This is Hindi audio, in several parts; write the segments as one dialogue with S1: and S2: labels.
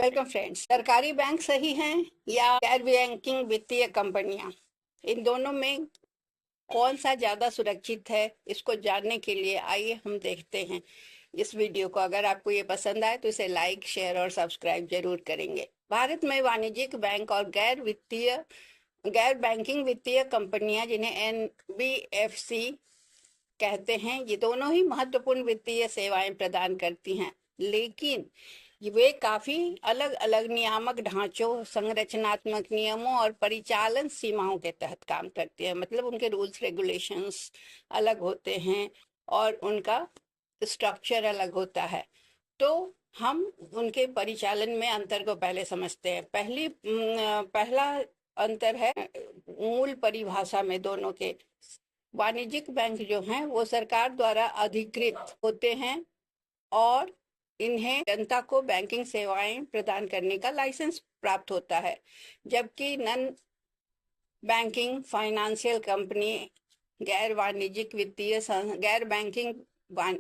S1: Welcome friends. सरकारी बैंक सही हैं या गैर बैंकिंग वित्तीय कंपनियां? इन दोनों में कौन सा ज्यादा सुरक्षित है, इसको जानने के लिए आइए हम देखते हैं इस वीडियो को। अगर आपको ये पसंद आए तो इसे लाइक, शेयर और सब्सक्राइब जरूर करेंगे। भारत में वाणिज्यिक बैंक और गैर बैंकिंग वित्तीय कंपनियां, जिन्हें एनबीएफसी कहते हैं, ये दोनों ही महत्वपूर्ण वित्तीय सेवाएं प्रदान करती हैं, लेकिन वे काफी अलग अलग नियामक ढांचों, संरचनात्मक नियमों और परिचालन सीमाओं के तहत काम करती हैं। मतलब उनके रूल्स रेगुलेशंस अलग होते हैं और उनका स्ट्रक्चर अलग होता है। तो हम उनके परिचालन में अंतर को पहले समझते हैं। पहला अंतर है मूल परिभाषा में दोनों के। वाणिज्यिक बैंक जो हैं वो सरकार द्वारा अधिकृत होते हैं और इन्हें जनता को बैंकिंग सेवाएं प्रदान करने का लाइसेंस प्राप्त होता है, जबकि नॉन बैंकिंग फाइनेंशियल कंपनी, गैर बैंकिंग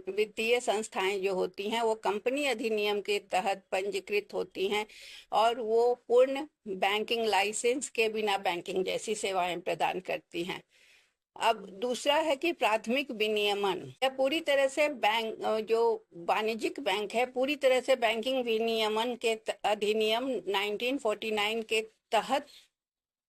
S1: वित्तीय संस्थाएं जो होती हैं वो कंपनी अधिनियम के तहत पंजीकृत होती हैं और वो पूर्ण बैंकिंग लाइसेंस के बिना बैंकिंग जैसी सेवाएं प्रदान करती हैं। अब दूसरा है कि प्राथमिक विनियमन। या पूरी तरह से जो वाणिज्यिक बैंक है पूरी तरह से बैंकिंग विनियमन के अधिनियम 1949 के तहत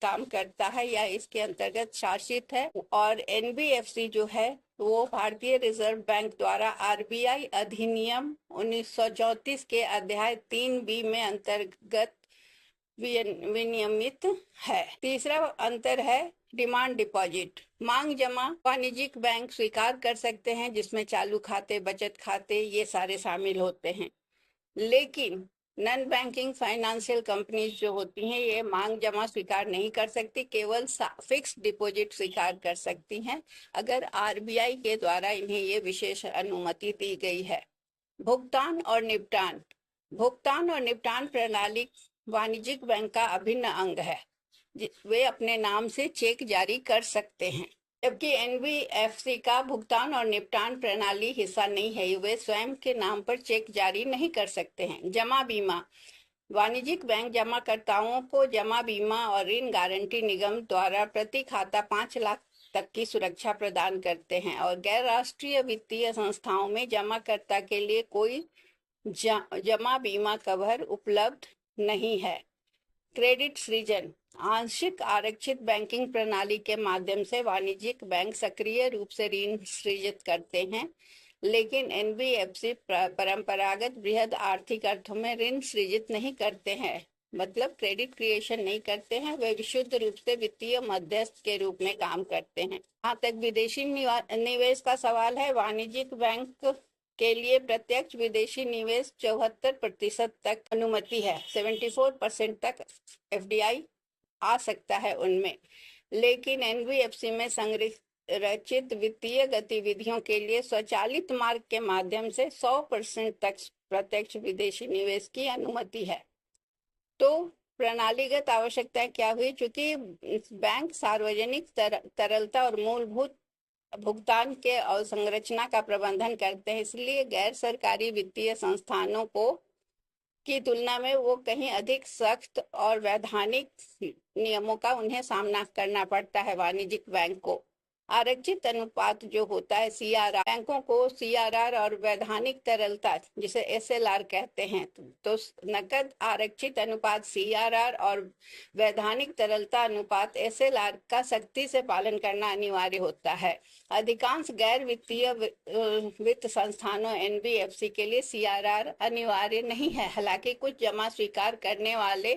S1: काम करता है या इसके अंतर्गत शासित है। और एनबीएफसी जो है वो भारतीय रिजर्व बैंक द्वारा आरबीआई अधिनियम 1934 के अध्याय 3B में अंतर्गत विनियमित है। तीसरा अंतर है डिमांड डिपॉजिट, मांग जमा। वाणिज्यिक बैंक स्वीकार कर सकते हैं जिसमें चालू खाते, बचत खाते ये सारे शामिल होते हैं, लेकिन नॉन बैंकिंग फाइनेंशियल कंपनीज जो होती हैं ये मांग जमा स्वीकार नहीं कर सकती, केवल फिक्स डिपॉजिट स्वीकार कर सकती हैं अगर आरबीआई के द्वारा इन्हें ये विशेष अनुमति दी गई है। भुगतान और निपटान प्रणाली वाणिज्यिक बैंक का अभिन्न अंग है। वे अपने नाम से चेक जारी कर सकते हैं, जबकि एनबीएफसी का भुगतान और निपटान प्रणाली हिस्सा नहीं है। वे स्वयं के नाम पर चेक जारी नहीं कर सकते हैं। जमा बीमा, वाणिज्यिक बैंक जमाकर्ताओं को जमा बीमा और ऋण गारंटी निगम द्वारा प्रति खाता 5 लाख तक की सुरक्षा प्रदान करते हैं। और गैर राष्ट्रीय वित्तीय संस्थाओं में जमाकर्ता के लिए कोई जमा बीमा कवर उपलब्ध नहीं है। क्रेडिट सृजन, आंशिक आरक्षित बैंकिंग प्रणाली के माध्यम से वाणिज्यिक बैंक सक्रिय रूप से ऋण सृजित करते हैं, लेकिन एनबीएफसी परंपरागत बृहद आर्थिक अर्थों में ऋण सृजित नहीं करते हैं, मतलब क्रेडिट क्रिएशन नहीं करते हैं। वे विशुद्ध रूप से वित्तीय मध्यस्थ के रूप में काम करते हैं। जहाँ तक विदेशी निवेश का सवाल है, वाणिज्यिक बैंक के लिए प्रत्यक्ष विदेशी निवेश 74% तक अनुमति है। 74% तक एफडीआई आ सकता है उनमें, लेकिन एनबीएफसी में संरचित वित्तीय गतिविधियों के लिए स्वचालित मार्ग के माध्यम से 100% तक प्रत्यक्ष विदेशी निवेश की अनुमति है। तो प्रणालीगत आवश्यकताएं क्या हुई? चूंकि बैंक सार्वजनिक तरलता और मूलभूत भुगतान के अवसंरचना का प्रबंधन करते हैं, इसलिए गैर सरकारी वित्तीय संस्थानों की तुलना में वो कहीं अधिक सख्त और वैधानिक नियमों का उन्हें सामना करना पड़ता है वाणिज्यिक बैंक को। आरक्षित अनुपात जो होता है सीआरआर, बैंकों को सीआरआर और वैधानिक तरलता जिसे एसएलआर कहते हैं, तो नकद आरक्षित अनुपात सीआरआर और वैधानिक तरलता अनुपात एसएलआर का सख्ती से पालन करना अनिवार्य होता है। अधिकांश गैर वित्तीय वित्त संस्थानों एनबीएफसी के लिए सीआरआर अनिवार्य नहीं है। हालांकि कुछ जमा स्वीकार करने वाले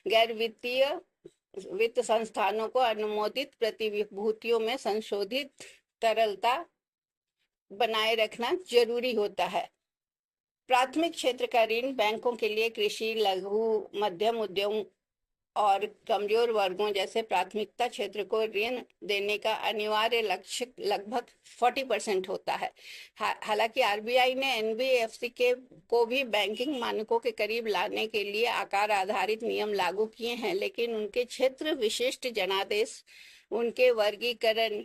S1: गैर वित्तीय वित्त संस्थानों को अनुमोदित प्रतिभूतियों में संशोधित तरलता बनाए रखना जरूरी होता है। प्राथमिक क्षेत्र का ऋण बैंकों के लिए कृषि, लघु मध्यम उद्यम और कमजोर वर्गों जैसे प्राथमिकता क्षेत्र को ऋण देने का अनिवार्य लक्ष्य लगभग 40% होता है। हालांकि आरबीआई ने एनबीएफसी को भी बैंकिंग मानकों के करीब लाने के लिए आकार आधारित नियम लागू किए हैं, लेकिन उनके क्षेत्र विशिष्ट जनादेश उनके वर्गीकरण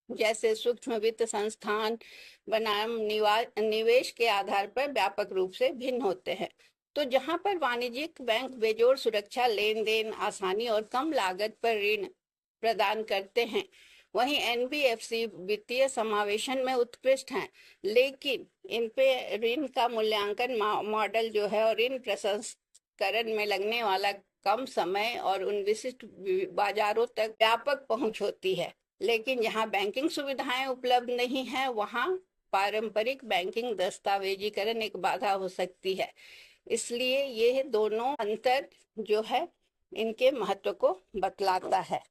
S1: जैसे सूक्ष्म वित्त संस्थान बनाम निवेश के आधार पर व्यापक रूप से भिन्न होते हैं। तो जहां पर वाणिज्यिक बैंक बेजोड़ सुरक्षा, लेन देन, आसानी और कम लागत पर ऋण प्रदान करते हैं, वहीं एनबीएफसी वित्तीय समावेशन में उत्कृष्ट हैं, लेकिन इन पे ऋण का मूल्यांकन मॉडल जो है और ऋण प्रसंस्करण में लगने वाला कम समय और उन विशिष्ट बाजारों तक व्यापक पहुंच होती है। लेकिन जहां बैंकिंग सुविधाएं उपलब्ध नहीं है, वहां पारंपरिक बैंकिंग दस्तावेजीकरण एक बाधा हो सकती है। इसलिए ये दोनों अंतर जो है इनके महत्व को बतलाता है।